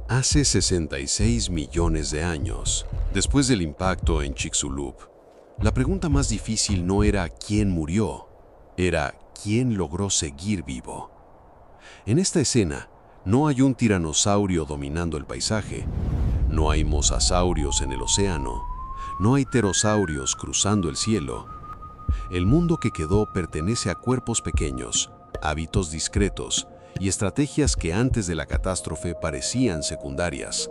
Hace 66 millones de años, después del impacto en Chicxulub, la pregunta más difícil no era quién murió, era quién logró seguir vivo. En esta escena, no hay un tiranosaurio dominando el paisaje, no hay mosasaurios en el océano, no hay pterosaurios cruzando el cielo. El mundo que quedó pertenece a cuerpos pequeños, hábitos discretos y estrategias que antes de la catástrofe parecían secundarias.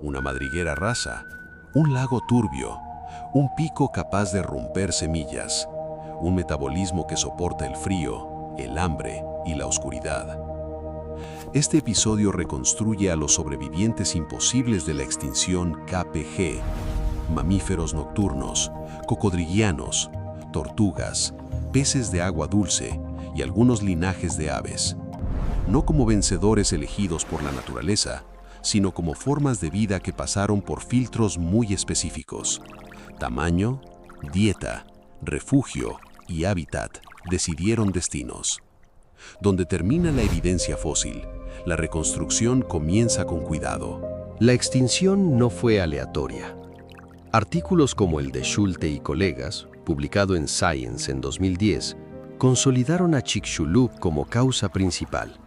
Una madriguera rasa, un lago turbio, un pico capaz de romper semillas, un metabolismo que soporta el frío, el hambre y la oscuridad. Este episodio reconstruye a los sobrevivientes imposibles de la extinción KPG, mamíferos nocturnos, cocodrilianos, tortugas, peces de agua dulce y algunos linajes de aves. No como vencedores elegidos por la naturaleza, sino como formas de vida que pasaron por filtros muy específicos. Tamaño, dieta, refugio y hábitat decidieron destinos. Donde termina la evidencia fósil, la reconstrucción comienza con cuidado. La extinción no fue aleatoria. Artículos como el de Schulte y colegas, publicado en Science en 2010, consolidaron a Chicxulub como causa principal,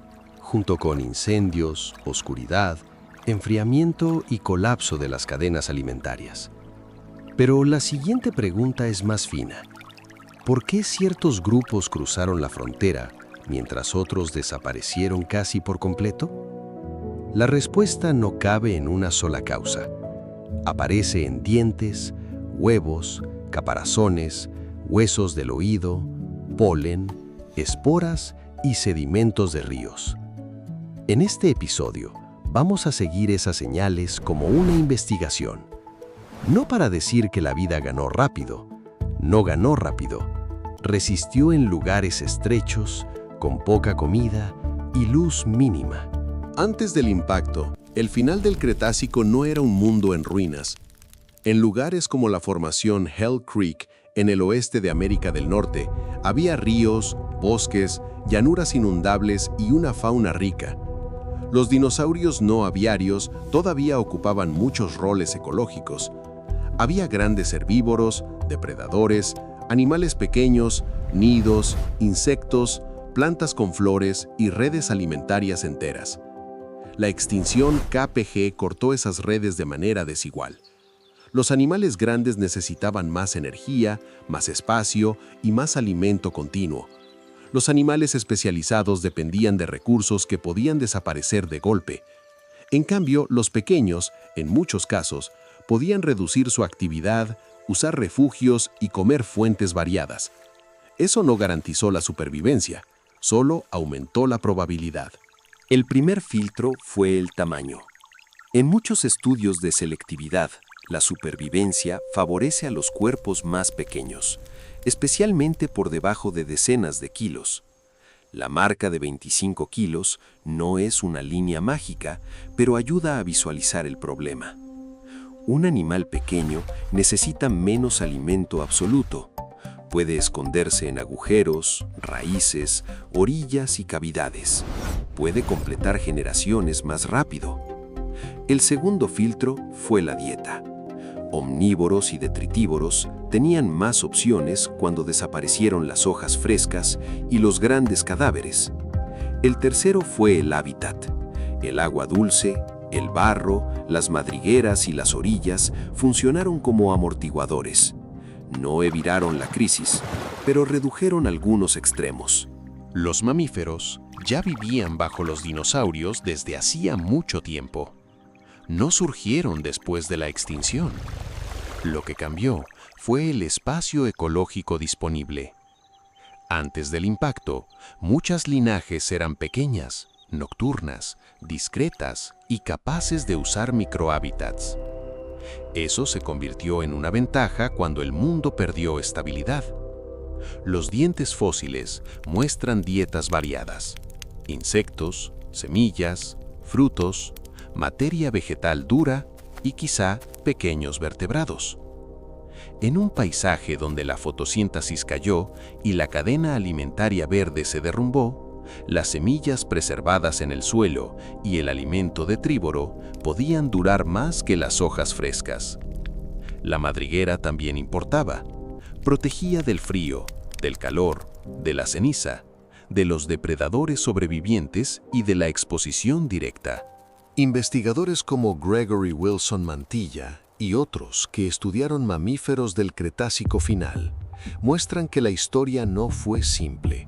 junto con incendios, oscuridad, enfriamiento y colapso de las cadenas alimentarias. Pero la siguiente pregunta es más fina. ¿Por qué ciertos grupos cruzaron la frontera mientras otros desaparecieron casi por completo? La respuesta no cabe en una sola causa. Aparece en dientes, huevos, caparazones, huesos del oído, polen, esporas y sedimentos de ríos. En este episodio, vamos a seguir esas señales como una investigación. No para decir que la vida ganó rápido, no ganó rápido. Resistió en lugares estrechos, con poca comida y luz mínima. Antes del impacto, el final del Cretácico no era un mundo en ruinas. En lugares como la formación Hell Creek, en el oeste de América del Norte, había ríos, bosques, llanuras inundables y una fauna rica. Los dinosaurios no aviarios todavía ocupaban muchos roles ecológicos. Había grandes herbívoros, depredadores, animales pequeños, nidos, insectos, plantas con flores y redes alimentarias enteras. La extinción KPG cortó esas redes de manera desigual. Los animales grandes necesitaban más energía, más espacio y más alimento continuo. Los animales especializados dependían de recursos que podían desaparecer de golpe. En cambio, los pequeños, en muchos casos, podían reducir su actividad, usar refugios y comer fuentes variadas. Eso no garantizó la supervivencia, solo aumentó la probabilidad. El primer filtro fue el tamaño. En muchos estudios de selectividad, la supervivencia favorece a los cuerpos más pequeños, especialmente por debajo de decenas de kilos. La marca de 25 kilos no es una línea mágica, pero ayuda a visualizar el problema. Un animal pequeño necesita menos alimento absoluto. Puede esconderse en agujeros, raíces, orillas y cavidades. Puede completar generaciones más rápido. El segundo filtro fue la dieta. Omnívoros y detritívoros tenían más opciones cuando desaparecieron las hojas frescas y los grandes cadáveres. El tercero fue el hábitat. El agua dulce, el barro, las madrigueras y las orillas funcionaron como amortiguadores. No evitaron la crisis, pero redujeron algunos extremos. Los mamíferos ya vivían bajo los dinosaurios desde hacía mucho tiempo. No surgieron después de la extinción. Lo que cambió fue el espacio ecológico disponible. Antes del impacto, muchos linajes eran pequeñas, nocturnas, discretas y capaces de usar microhábitats. Eso se convirtió en una ventaja cuando el mundo perdió estabilidad. Los dientes fósiles muestran dietas variadas: insectos, semillas, frutos, materia vegetal dura y quizá pequeños vertebrados. En un paisaje donde la fotosíntesis cayó y la cadena alimentaria verde se derrumbó, las semillas preservadas en el suelo y el alimento detríboro podían durar más que las hojas frescas. La madriguera también importaba. Protegía del frío, del calor, de la ceniza, de los depredadores sobrevivientes y de la exposición directa. Investigadores como Gregory Wilson Mantilla y otros que estudiaron mamíferos del Cretácico final muestran que la historia no fue simple.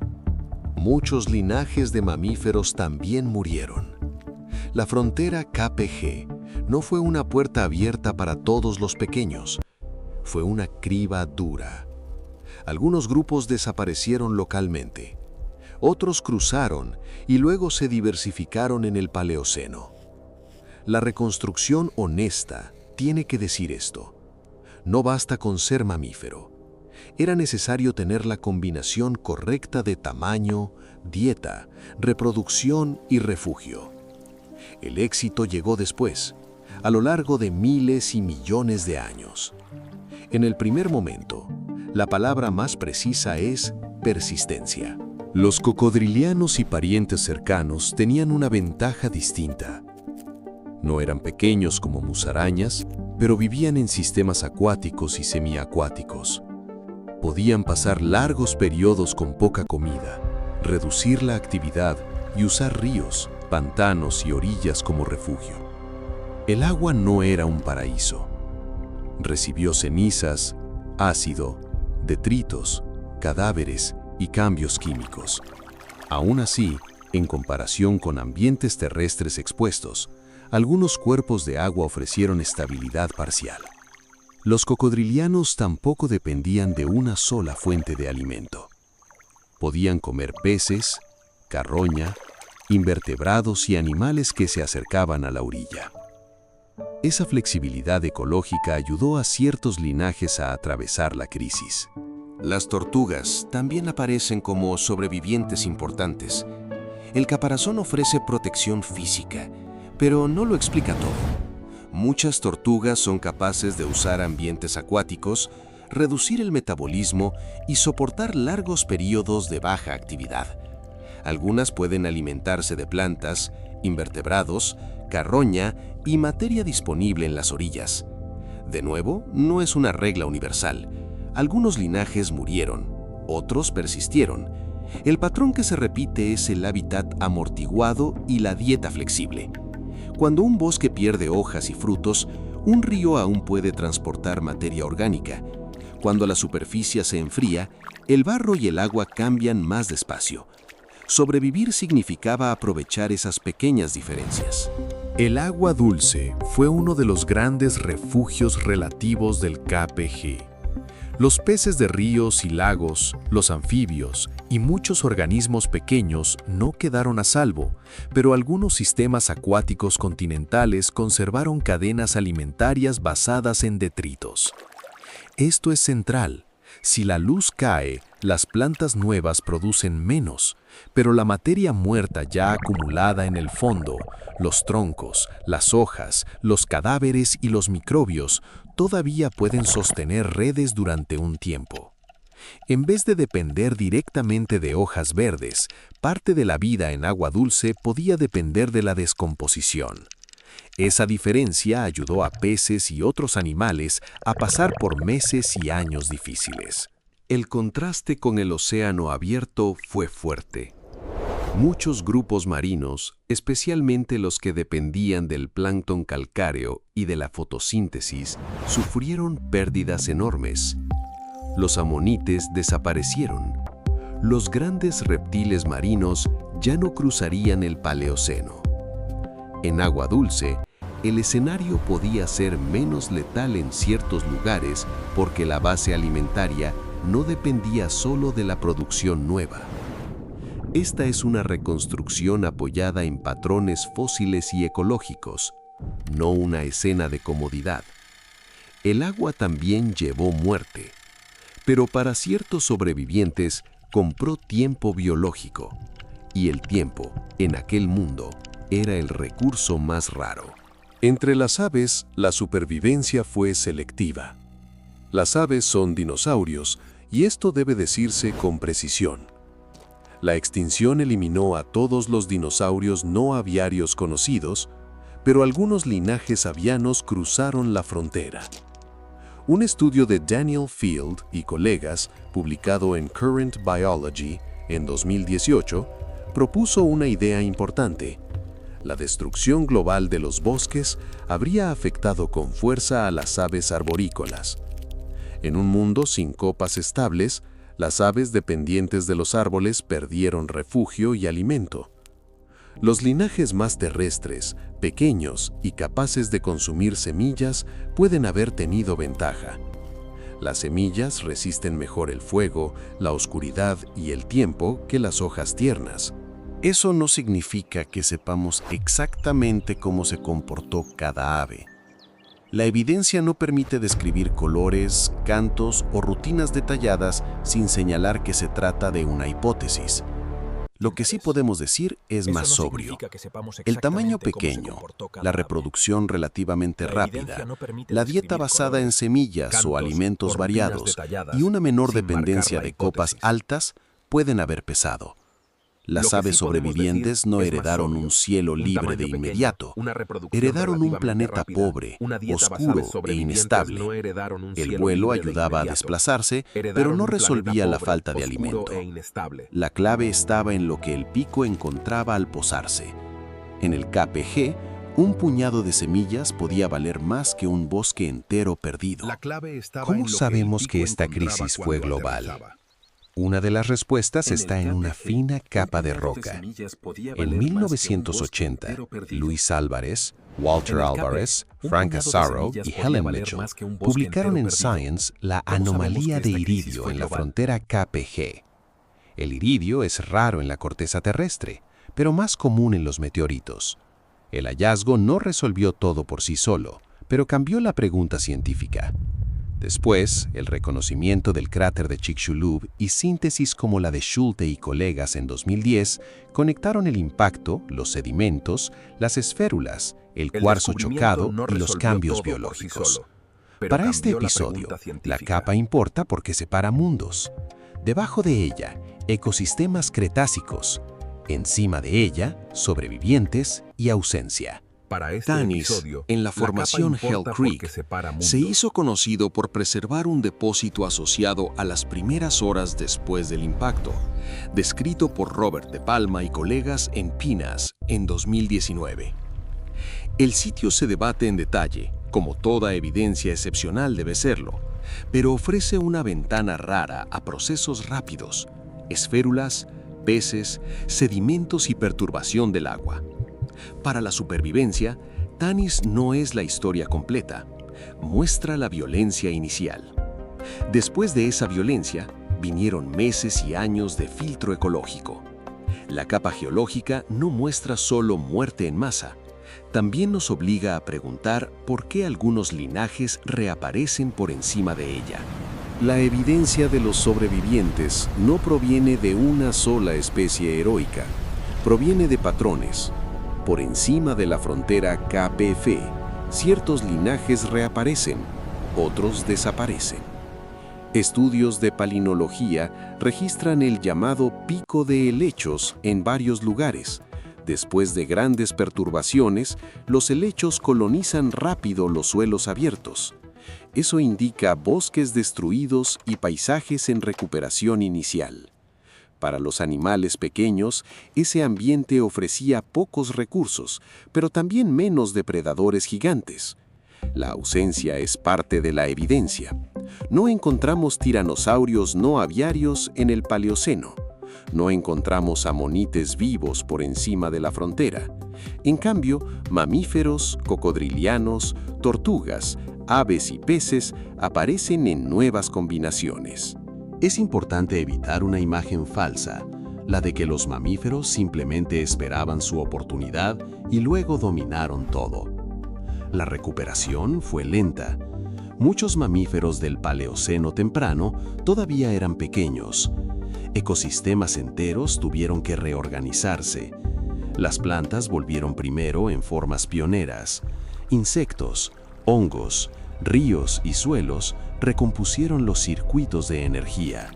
Muchos linajes de mamíferos también murieron. La frontera KPG no fue una puerta abierta para todos los pequeños, fue una criba dura. Algunos grupos desaparecieron localmente, otros cruzaron y luego se diversificaron en el Paleoceno. La reconstrucción honesta tiene que decir esto: no basta con ser mamífero. Era necesario tener la combinación correcta de tamaño, dieta, reproducción y refugio. El éxito llegó después, a lo largo de miles y millones de años. En el primer momento, la palabra más precisa es persistencia. Los cocodrilianos y parientes cercanos tenían una ventaja distinta. No eran pequeños como musarañas, pero vivían en sistemas acuáticos y semiacuáticos. Podían pasar largos periodos con poca comida, reducir la actividad y usar ríos, pantanos y orillas como refugio. El agua no era un paraíso. Recibió cenizas, ácido, detritos, cadáveres y cambios químicos. Aún así, en comparación con ambientes terrestres expuestos, algunos cuerpos de agua ofrecieron estabilidad parcial. Los cocodrilianos tampoco dependían de una sola fuente de alimento. Podían comer peces, carroña, invertebrados y animales que se acercaban a la orilla. Esa flexibilidad ecológica ayudó a ciertos linajes a atravesar la crisis. Las tortugas también aparecen como sobrevivientes importantes. El caparazón ofrece protección física, pero no lo explica todo. Muchas tortugas son capaces de usar ambientes acuáticos, reducir el metabolismo y soportar largos periodos de baja actividad. Algunas pueden alimentarse de plantas, invertebrados, carroña y materia disponible en las orillas. De nuevo, no es una regla universal. Algunos linajes murieron, otros persistieron. El patrón que se repite es el hábitat amortiguado y la dieta flexible. Cuando un bosque pierde hojas y frutos, un río aún puede transportar materia orgánica. Cuando la superficie se enfría, el barro y el agua cambian más despacio. Sobrevivir significaba aprovechar esas pequeñas diferencias. El agua dulce fue uno de los grandes refugios relativos del KPG. Los peces de ríos y lagos, los anfibios y muchos organismos pequeños no quedaron a salvo, pero algunos sistemas acuáticos continentales conservaron cadenas alimentarias basadas en detritos. Esto es central. Si la luz cae, las plantas nuevas producen menos, pero la materia muerta ya acumulada en el fondo, los troncos, las hojas, los cadáveres y los microbios, todavía pueden sostener redes durante un tiempo. En vez de depender directamente de hojas verdes, parte de la vida en agua dulce podía depender de la descomposición. Esa diferencia ayudó a peces y otros animales a pasar por meses y años difíciles. El contraste con el océano abierto fue fuerte. Muchos grupos marinos, especialmente los que dependían del plancton calcáreo y de la fotosíntesis, sufrieron pérdidas enormes. Los amonites desaparecieron. Los grandes reptiles marinos ya no cruzarían el Paleoceno. En agua dulce, el escenario podía ser menos letal en ciertos lugares porque la base alimentaria no dependía solo de la producción nueva. Esta es una reconstrucción apoyada en patrones fósiles y ecológicos, no una escena de comodidad. El agua también llevó muerte, pero para ciertos sobrevivientes compró tiempo biológico, y el tiempo, en aquel mundo, era el recurso más raro. Entre las aves, la supervivencia fue selectiva. Las aves son dinosaurios, y esto debe decirse con precisión. La extinción eliminó a todos los dinosaurios no aviarios conocidos, pero algunos linajes avianos cruzaron la frontera. Un estudio de Daniel Field y colegas, publicado en Current Biology en 2018, propuso una idea importante. La destrucción global de los bosques habría afectado con fuerza a las aves arborícolas. En un mundo sin copas estables, las aves dependientes de los árboles perdieron refugio y alimento. Los linajes más terrestres, pequeños y capaces de consumir semillas pueden haber tenido ventaja. Las semillas resisten mejor el fuego, la oscuridad y el tiempo que las hojas tiernas. Eso no significa que sepamos exactamente cómo se comportó cada ave. La evidencia no permite describir colores, cantos o rutinas detalladas sin señalar que se trata de una hipótesis. Lo que sí podemos decir es más sobrio. El tamaño pequeño, la reproducción relativamente rápida, la dieta basada en semillas o alimentos variados y una menor dependencia de copas altas pueden haber pesado. Las aves sobrevivientes no heredaron un cielo libre de inmediato. Heredaron un planeta pobre, oscuro e inestable. El vuelo ayudaba a desplazarse, pero no resolvía la falta de alimento. La clave estaba en lo que el pico encontraba al posarse. En el KPG, un puñado de semillas podía valer más que un bosque entero perdido. ¿Cómo sabemos que esta crisis fue global? Una de las respuestas está en una fina capa de roca. En 1980, Luis Álvarez, Walter Álvarez, Frank Asaro y Helen Mitchell publicaron en Science la anomalía de iridio en la frontera KPG. El iridio es raro en la corteza terrestre, pero más común en los meteoritos. El hallazgo no resolvió todo por sí solo, pero cambió la pregunta científica. Después, el reconocimiento del cráter de Chicxulub y síntesis como la de Schulte y colegas en 2010 conectaron el impacto, los sedimentos, las esférulas, el cuarzo chocado y los cambios biológicos. Para este episodio, la capa importa porque separa mundos. Debajo de ella, ecosistemas cretácicos. Encima de ella, sobrevivientes y ausencia. Tanis, en la formación Hell Creek, se hizo conocido por preservar un depósito asociado a las primeras horas después del impacto, descrito por Robert De Palma y colegas en PNAS en 2019. El sitio se debate en detalle, como toda evidencia excepcional debe serlo, pero ofrece una ventana rara a procesos rápidos, esférulas, peces, sedimentos y perturbación del agua. Para la supervivencia, Tanis no es la historia completa, muestra la violencia inicial. Después de esa violencia, vinieron meses y años de filtro ecológico. La capa geológica no muestra solo muerte en masa, también nos obliga a preguntar por qué algunos linajes reaparecen por encima de ella. La evidencia de los sobrevivientes no proviene de una sola especie heroica, proviene de patrones. Por encima de la frontera KPF, ciertos linajes reaparecen, otros desaparecen. Estudios de palinología registran el llamado pico de helechos en varios lugares. Después de grandes perturbaciones, los helechos colonizan rápido los suelos abiertos. Eso indica bosques destruidos y paisajes en recuperación inicial. Para los animales pequeños, ese ambiente ofrecía pocos recursos, pero también menos depredadores gigantes. La ausencia es parte de la evidencia. No encontramos tiranosaurios no aviarios en el Paleoceno. No encontramos amonites vivos por encima de la frontera. En cambio, mamíferos, cocodrilianos, tortugas, aves y peces aparecen en nuevas combinaciones. Es importante evitar una imagen falsa, la de que los mamíferos simplemente esperaban su oportunidad y luego dominaron todo. La recuperación fue lenta. Muchos mamíferos del Paleoceno temprano todavía eran pequeños. Ecosistemas enteros tuvieron que reorganizarse. Las plantas volvieron primero en formas pioneras. Insectos, hongos, ríos y suelos recompusieron los circuitos de energía.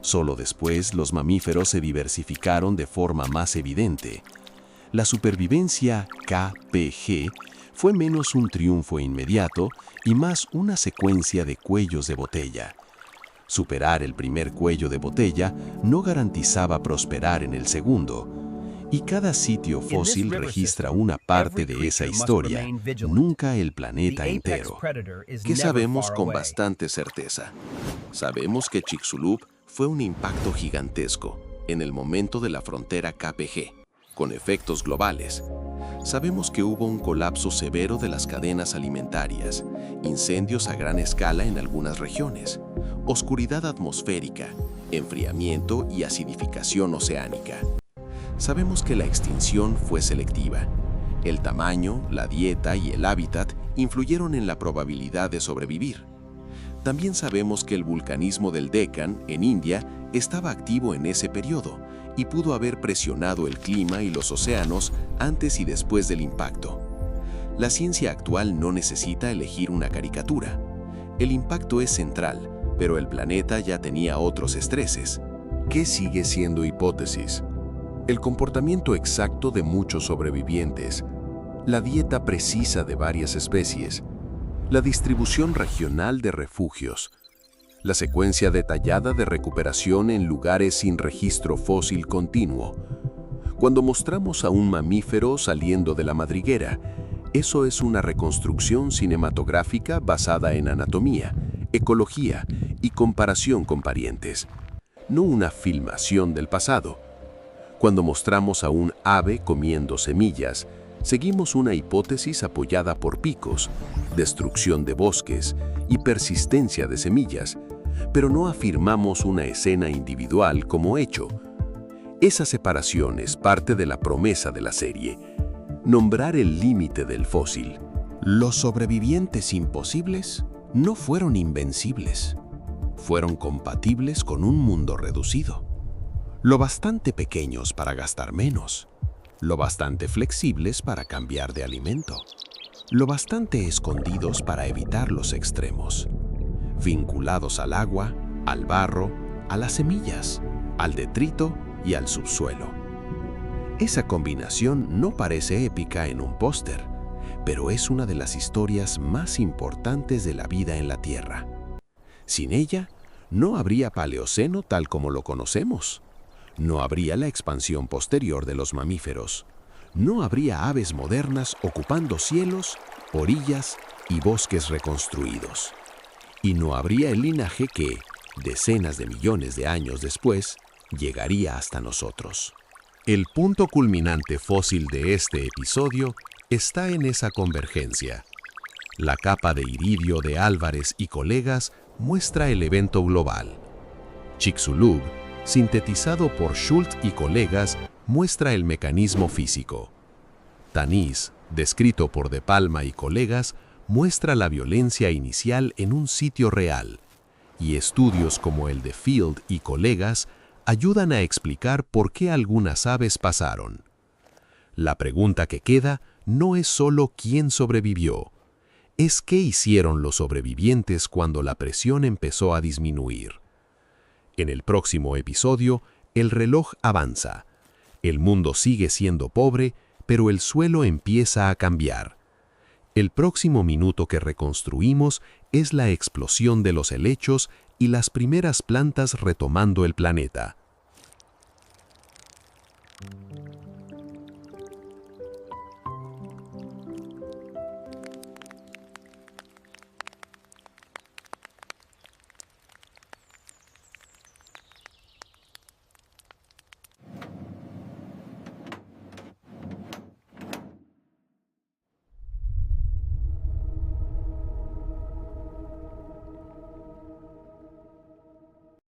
Solo después los mamíferos se diversificaron de forma más evidente. La supervivencia KPG fue menos un triunfo inmediato y más una secuencia de cuellos de botella. Superar el primer cuello de botella no garantizaba prosperar en el segundo, y cada sitio fósil registra una parte de esa historia, nunca el planeta entero. ¿Qué sabemos con bastante certeza? Sabemos que Chicxulub fue un impacto gigantesco en el momento de la frontera KPG, con efectos globales. Sabemos que hubo un colapso severo de las cadenas alimentarias, incendios a gran escala en algunas regiones, oscuridad atmosférica, enfriamiento y acidificación oceánica. Sabemos que la extinción fue selectiva. El tamaño, la dieta y el hábitat influyeron en la probabilidad de sobrevivir. También sabemos que el vulcanismo del Deccan, en India, estaba activo en ese periodo y pudo haber presionado el clima y los océanos antes y después del impacto. La ciencia actual no necesita elegir una caricatura. El impacto es central, pero el planeta ya tenía otros estreses. ¿Qué sigue siendo hipótesis? El comportamiento exacto de muchos sobrevivientes, la dieta precisa de varias especies, la distribución regional de refugios, la secuencia detallada de recuperación en lugares sin registro fósil continuo. Cuando mostramos a un mamífero saliendo de la madriguera, eso es una reconstrucción cinematográfica basada en anatomía, ecología y comparación con parientes, no una filmación del pasado. Cuando mostramos a un ave comiendo semillas, seguimos una hipótesis apoyada por picos, destrucción de bosques y persistencia de semillas, pero no afirmamos una escena individual como hecho. Esa separación es parte de la promesa de la serie: nombrar el límite del fósil. Los sobrevivientes imposibles no fueron invencibles, fueron compatibles con un mundo reducido. Lo bastante pequeños para gastar menos, lo bastante flexibles para cambiar de alimento, lo bastante escondidos para evitar los extremos, vinculados al agua, al barro, a las semillas, al detrito y al subsuelo. Esa combinación no parece épica en un póster, pero es una de las historias más importantes de la vida en la Tierra. Sin ella, no habría Paleoceno tal como lo conocemos. No habría la expansión posterior de los mamíferos. No habría aves modernas ocupando cielos, orillas y bosques reconstruidos. Y no habría el linaje que, decenas de millones de años después, llegaría hasta nosotros. El punto culminante fósil de este episodio está en esa convergencia. La capa de iridio de Álvarez y colegas muestra el evento global. Chicxulub, sintetizado por Schultz y colegas, muestra el mecanismo físico. Tanis, descrito por De Palma y colegas, muestra la violencia inicial en un sitio real. Y estudios como el de Field y colegas ayudan a explicar por qué algunas aves pasaron. La pregunta que queda no es solo quién sobrevivió, es qué hicieron los sobrevivientes cuando la presión empezó a disminuir. En el próximo episodio, el reloj avanza. El mundo sigue siendo pobre, pero el suelo empieza a cambiar. El próximo minuto que reconstruimos es la explosión de los helechos y las primeras plantas retomando el planeta.